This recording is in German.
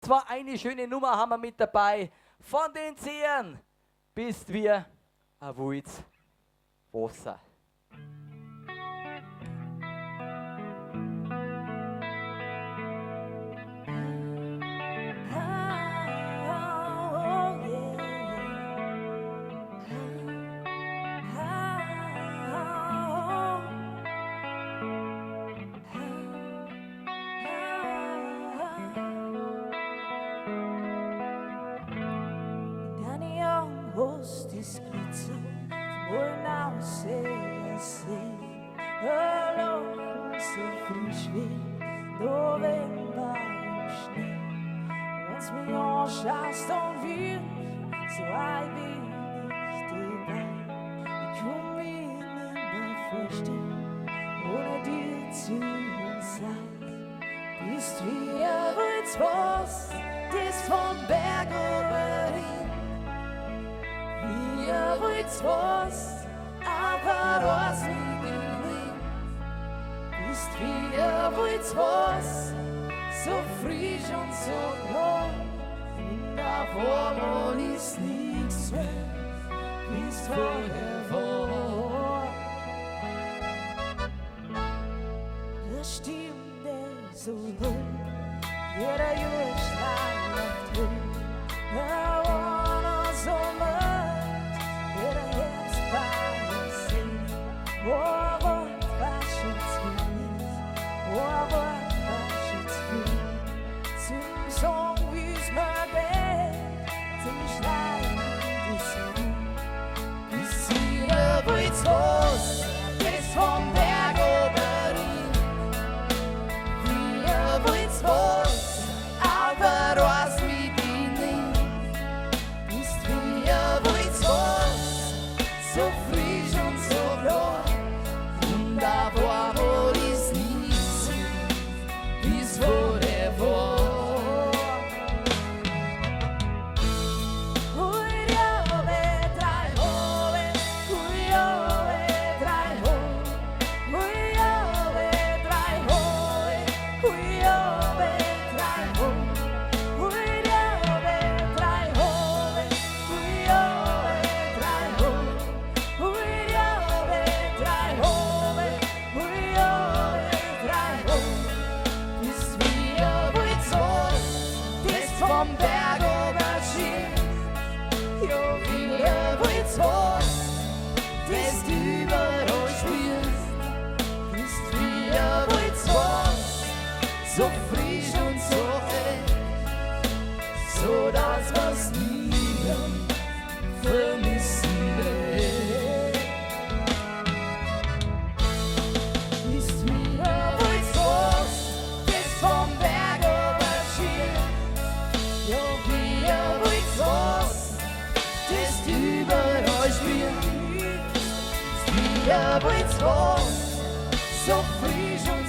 Zwar eine schöne Nummer haben wir mit dabei. Von den Zehen bist wir ein Wulz Wasser. Hostis glitzer, wollen aussehen sehen. Erlochen so frisch wie November im Schnee. Wenn's mich anschaust und wirst, so ein wenig dabei. Ich komm mich nimmer vorstellen, ohne dir zu sein. Bist wie ein Wulz, das vom Berg oben ihr wollt was, aber was liegt in bist wie ihr wollt was, so frisch und so klar. Und da vorne ist nichts mehr, wie's vorher war. Das stimmt so wohl, jeder Junge strahlt auf so vom Berg oben, wir wollt's was, aber was mit ihnen, ist wir wollt's was, so frisch und so klar, und da war wohl ist nichts, wie's vorher war. Vom Berg oben schien, jo, wir wollt's was, das du überall spürst, ist wir wollt's was, so frisch und so hell, so dass wir's nie vermissen will. Ist wir wollt's was, das vom Berg oben schien, jo, wir wollt's was, das überall spielt. Wir wollt's was, so frisch und